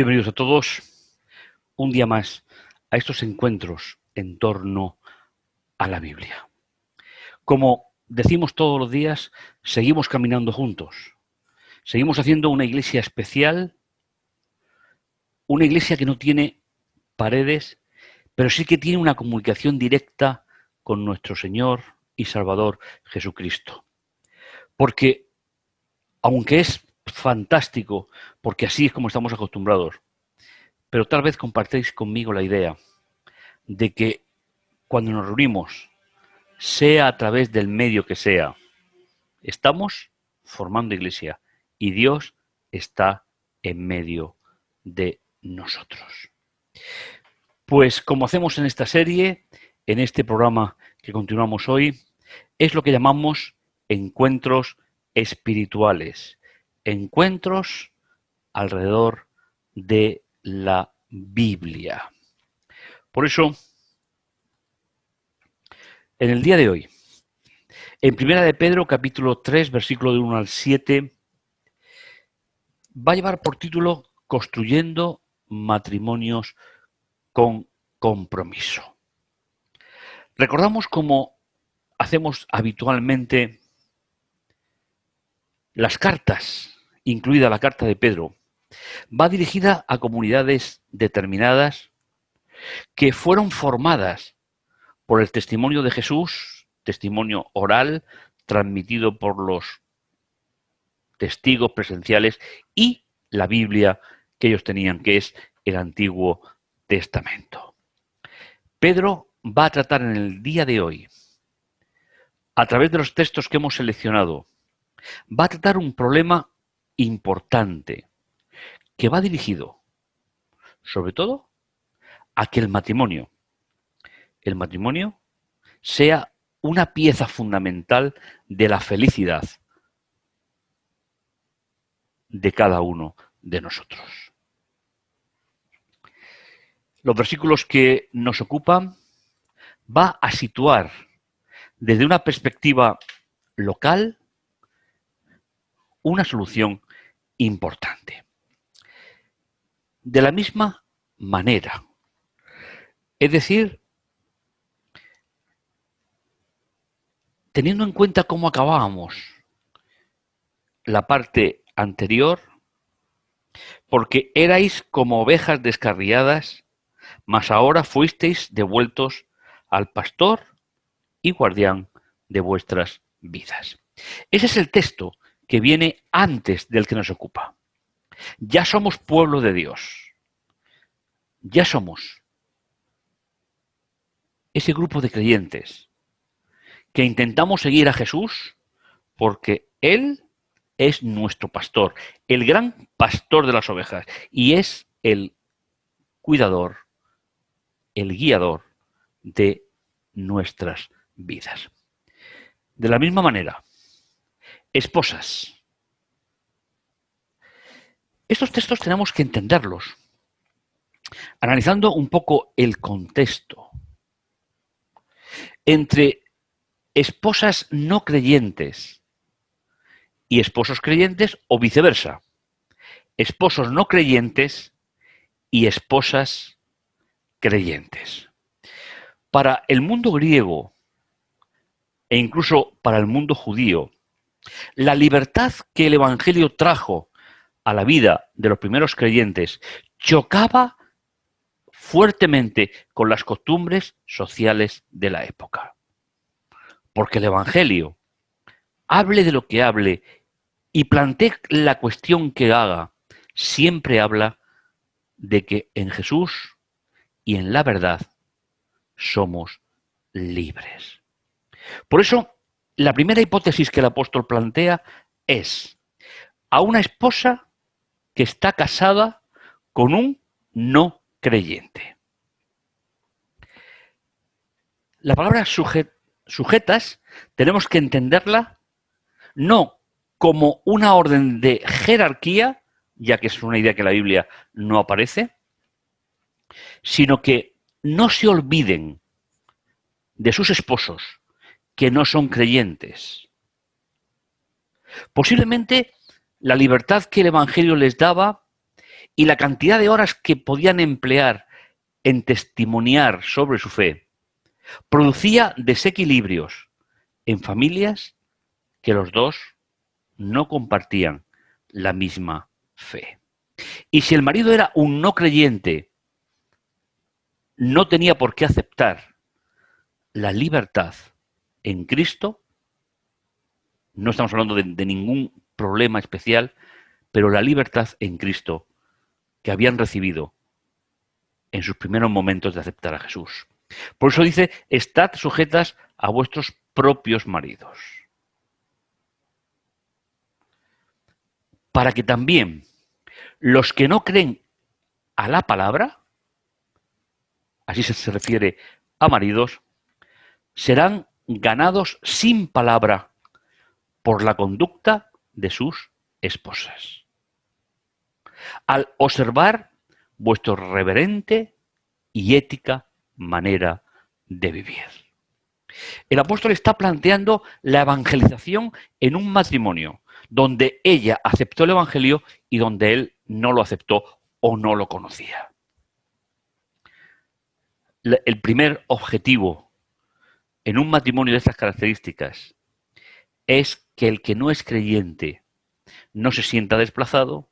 Bienvenidos a todos un día más a estos encuentros en torno a la Biblia. Como decimos todos los días, seguimos caminando juntos. Seguimos haciendo una iglesia especial, una iglesia que no tiene paredes, pero sí que tiene una comunicación directa con nuestro Señor y Salvador Jesucristo. Porque, aunque es fantástico, porque así es como estamos acostumbrados, pero tal vez compartéis conmigo la idea de que cuando nos reunimos, sea a través del medio que sea, estamos formando iglesia y Dios está en medio de nosotros. Pues como hacemos en esta serie, en este programa que continuamos hoy, es lo que llamamos encuentros espirituales, encuentros alrededor de la Biblia. Por eso, en el día de hoy, en Primera de Pedro, capítulo 3, versículo de 1 al 7, va a llevar por título Construyendo matrimonios con compromiso. Recordamos cómo hacemos habitualmente las cartas, incluida la carta de Pedro, va dirigida a comunidades determinadas que fueron formadas por el testimonio de Jesús, testimonio oral, transmitido por los testigos presenciales y la Biblia que ellos tenían, que es el Antiguo Testamento. Pedro va a tratar en el día de hoy, a través de los textos que hemos seleccionado, va a tratar un problema importante que va dirigido, sobre todo, a que el matrimonio sea una pieza fundamental de la felicidad de cada uno de nosotros. Los versículos que nos ocupan va a situar desde una perspectiva local una solución importante. De la misma manera, es decir, teniendo en cuenta cómo acabábamos la parte anterior, porque erais como ovejas descarriadas, mas ahora fuisteis devueltos al pastor y guardián de vuestras vidas. Ese es el texto que viene antes del que nos ocupa. Ya somos pueblo de Dios. Ya somos ese grupo de creyentes que intentamos seguir a Jesús porque Él es nuestro pastor, el gran pastor de las ovejas, y es el cuidador, el guiador de nuestras vidas. De la misma manera, esposas. Estos textos tenemos que entenderlos, analizando un poco el contexto. Entre esposas no creyentes y esposos creyentes, o viceversa. Esposos no creyentes y esposas creyentes. Para el mundo griego e incluso para el mundo judío, la libertad que el Evangelio trajo a la vida de los primeros creyentes chocaba fuertemente con las costumbres sociales de la época. Porque el Evangelio, hable de lo que hable y plantee la cuestión que haga, siempre habla de que en Jesús y en la verdad somos libres. Por eso, la primera hipótesis que el apóstol plantea es a una esposa que está casada con un no creyente. La palabra sujetas tenemos que entenderla no como una orden de jerarquía, ya que es una idea que en la Biblia no aparece, sino que no se olviden de sus esposos que no son creyentes. Posiblemente la libertad que el Evangelio les daba y la cantidad de horas que podían emplear en testimoniar sobre su fe producía desequilibrios en familias que los dos no compartían la misma fe. Y si el marido era un no creyente, no tenía por qué aceptar la libertad en Cristo. No estamos hablando de ningún problema especial, pero la libertad en Cristo que habían recibido en sus primeros momentos de aceptar a Jesús. Por eso dice, estad sujetas a vuestros propios maridos, para que también los que no creen a la palabra, así se refiere a maridos, serán ganados sin palabra por la conducta de sus esposas, al observar vuestra reverente y ética manera de vivir. El apóstol está planteando la evangelización en un matrimonio, donde ella aceptó el evangelio y donde él no lo aceptó o no lo conocía. El primer objetivo en un matrimonio de estas características es que el que no es creyente no se sienta desplazado,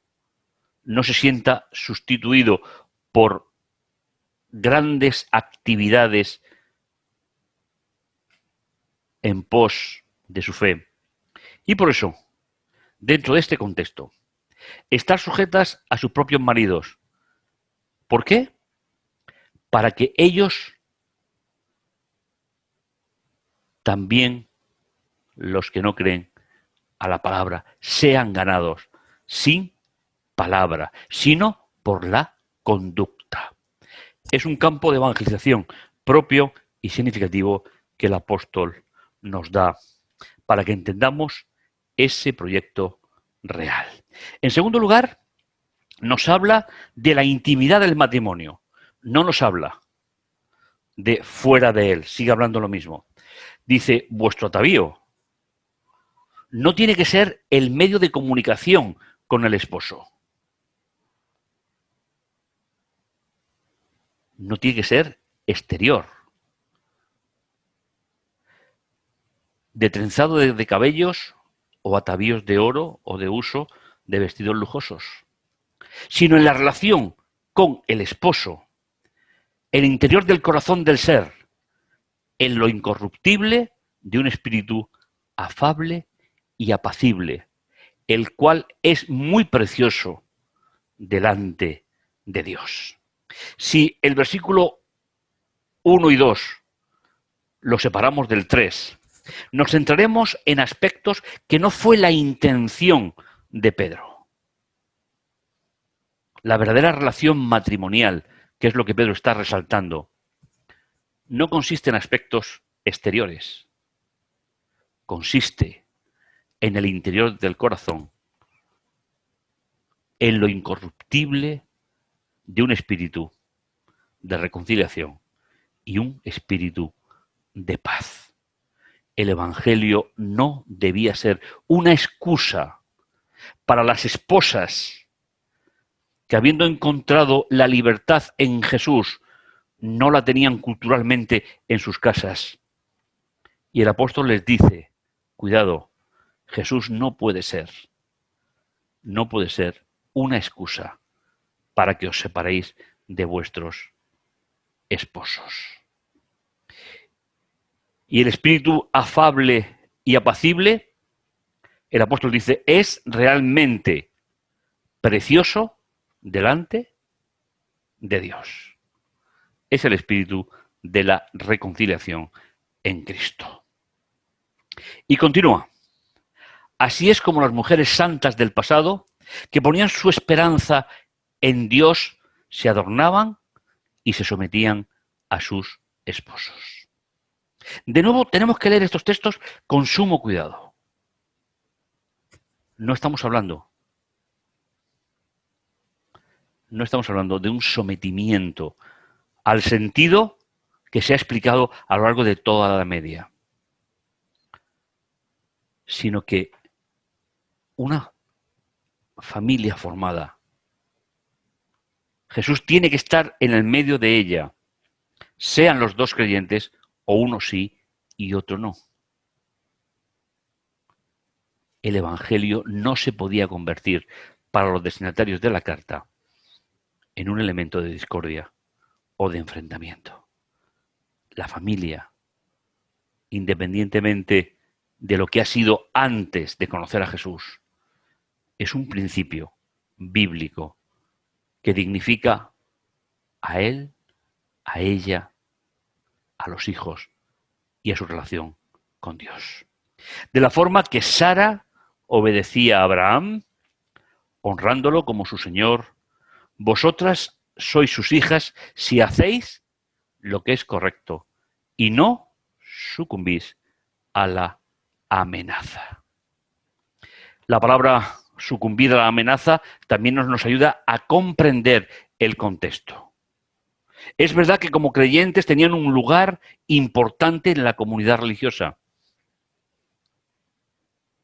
no se sienta sustituido por grandes actividades en pos de su fe. Y por eso, dentro de este contexto, estar sujetas a sus propios maridos. ¿Por qué? Para que ellos también, los que no creen a la palabra, sean ganados sin palabra, sino por la conducta. Es un campo de evangelización propio y significativo que el apóstol nos da para que entendamos ese proyecto real. En segundo lugar, nos habla de la intimidad del matrimonio. No nos habla de fuera de él, sigue hablando lo mismo. Dice, vuestro atavío no tiene que ser el medio de comunicación con el esposo. No tiene que ser exterior. De trenzado de cabellos o atavíos de oro o de uso de vestidos lujosos, sino en la relación con el esposo, el interior del corazón del ser, en lo incorruptible de un espíritu afable y apacible, el cual es muy precioso delante de Dios. Si el versículo 1 y 2 lo separamos del 3, nos centraremos en aspectos que no fue la intención de Pedro. La verdadera relación matrimonial, que es lo que Pedro está resaltando, no consiste en aspectos exteriores, consiste en el interior del corazón, en lo incorruptible de un espíritu de reconciliación y un espíritu de paz. El Evangelio no debía ser una excusa para las esposas que, habiendo encontrado la libertad en Jesús, no la tenían culturalmente en sus casas. Y el apóstol les dice, cuidado, Jesús no puede ser una excusa para que os separéis de vuestros esposos. Y el espíritu afable y apacible, el apóstol dice, es realmente precioso delante de Dios. Es el espíritu de la reconciliación en Cristo. Y continúa. Así es como las mujeres santas del pasado, que ponían su esperanza en Dios, se adornaban y se sometían a sus esposos. De nuevo, tenemos que leer estos textos con sumo cuidado. No estamos hablando de un sometimiento al sentido que se ha explicado a lo largo de toda la Edad Media, sino que una familia formada Jesús tiene que estar en el medio de ella, sean los dos creyentes o uno sí y otro no. El Evangelio no se podía convertir para los destinatarios de la carta en un elemento de discordia o de enfrentamiento. La familia, independientemente de lo que ha sido antes de conocer a Jesús, es un principio bíblico que dignifica a él, a ella, a los hijos y a su relación con Dios. De la forma que Sara obedecía a Abraham, honrándolo como su Señor, vosotras sois sus hijas si hacéis lo que es correcto y no sucumbís a la amenaza. La palabra sucumbir a la amenaza también nos ayuda a comprender el contexto. Es verdad que como creyentes tenían un lugar importante en la comunidad religiosa,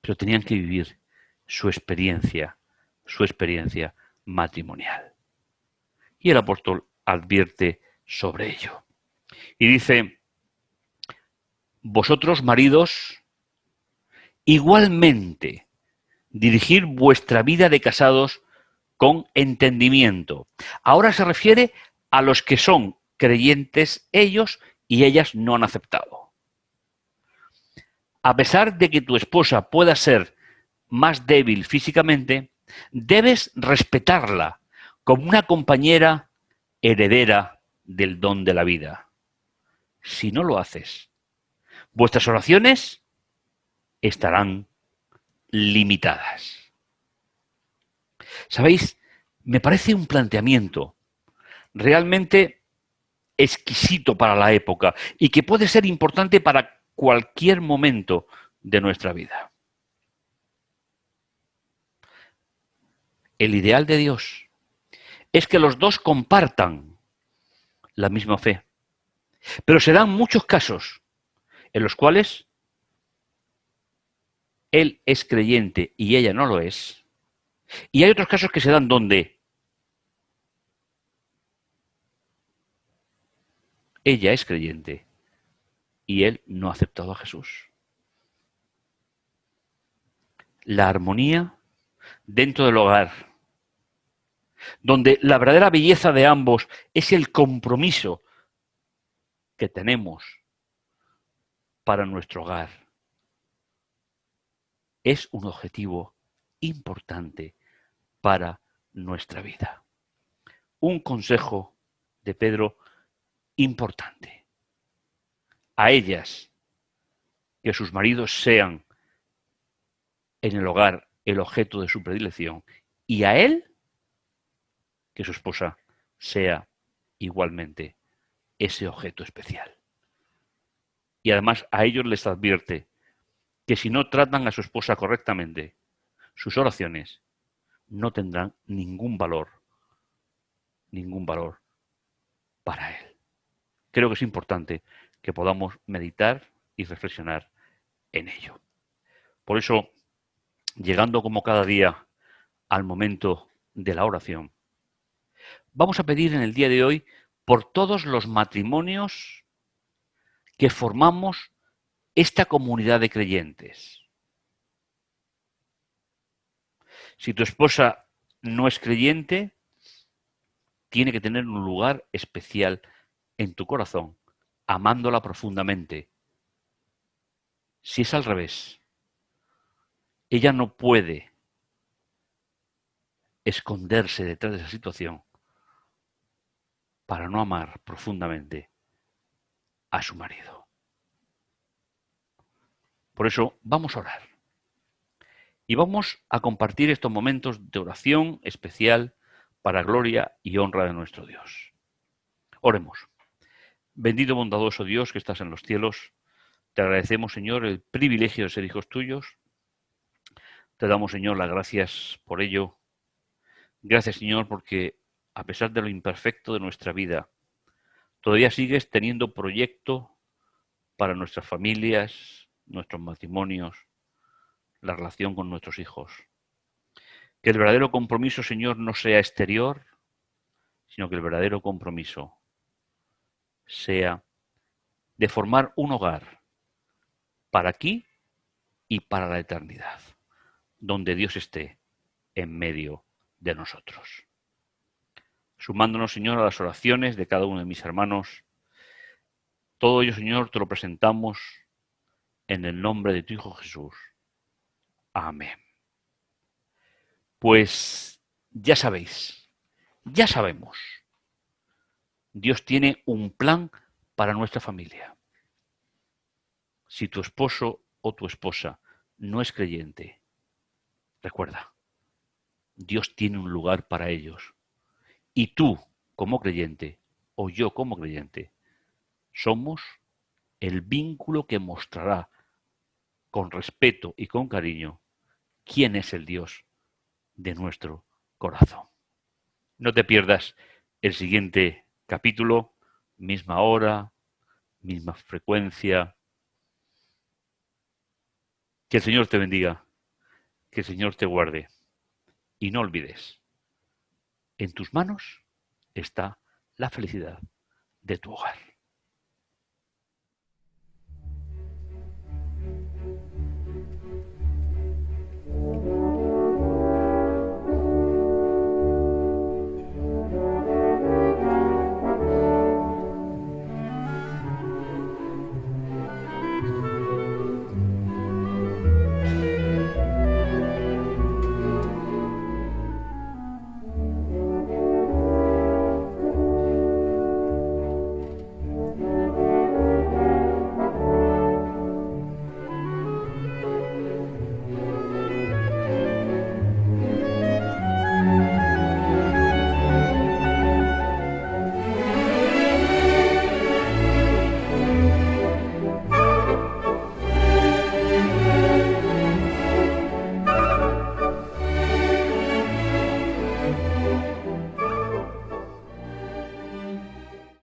pero tenían que vivir su experiencia matrimonial. Y el apóstol advierte sobre ello. Y dice, vosotros maridos, igualmente, dirigir vuestra vida de casados con entendimiento. Ahora se refiere a los que son creyentes ellos y ellas no han aceptado. A pesar de que tu esposa pueda ser más débil físicamente, debes respetarla como una compañera heredera del don de la vida. Si no lo haces, vuestras oraciones estarán limitadas. ¿Sabéis? Me parece un planteamiento realmente exquisito para la época y que puede ser importante para cualquier momento de nuestra vida. El ideal de Dios es que los dos compartan la misma fe, pero se dan muchos casos en los cuales él es creyente y ella no lo es, y hay otros casos que se dan donde ella es creyente y él no ha aceptado a Jesús. La armonía dentro del hogar, donde la verdadera belleza de ambos es el compromiso que tenemos para nuestro hogar, es un objetivo importante para nuestra vida. Un consejo de Pedro importante. A ellas, que sus maridos sean en el hogar el objeto de su predilección, y a él, que su esposa sea igualmente ese objeto especial. Y además a ellos les advierte que si no tratan a su esposa correctamente, sus oraciones no tendrán ningún valor para él. Creo que es importante que podamos meditar y reflexionar en ello. Por eso, llegando como cada día al momento de la oración, vamos a pedir en el día de hoy por todos los matrimonios que formamos esta comunidad de creyentes. Si tu esposa no es creyente, tiene que tener un lugar especial en tu corazón, amándola profundamente. Si es al revés, ella no puede esconderse detrás de esa situación para no amar profundamente a su marido. Por eso vamos a orar. Y vamos a compartir estos momentos de oración especial para gloria y honra de nuestro Dios. Oremos. Bendito bondadoso Dios que estás en los cielos, te agradecemos, Señor, el privilegio de ser hijos tuyos. Te damos, Señor, las gracias por ello. Gracias, Señor, porque a pesar de lo imperfecto de nuestra vida, todavía sigues teniendo proyecto para nuestras familias, nuestros matrimonios, la relación con nuestros hijos. Que el verdadero compromiso, Señor, no sea exterior, sino que el verdadero compromiso sea de formar un hogar para aquí y para la eternidad, donde Dios esté en medio de nosotros. Sumándonos, Señor, a las oraciones de cada uno de mis hermanos, todo ello, Señor, te lo presentamos en el nombre de tu Hijo Jesús. Amén. Pues ya sabéis, ya sabemos, Dios tiene un plan para nuestra familia. Si tu esposo o tu esposa no es creyente, recuerda, Dios tiene un lugar para ellos. Y tú, como creyente, o yo como creyente, somos el vínculo que mostrará con respeto y con cariño quién es el Dios de nuestro corazón. No te pierdas el siguiente capítulo, misma hora, misma frecuencia. Que el Señor te bendiga, que el Señor te guarde. Y no olvides, en tus manos está la felicidad de tu hogar.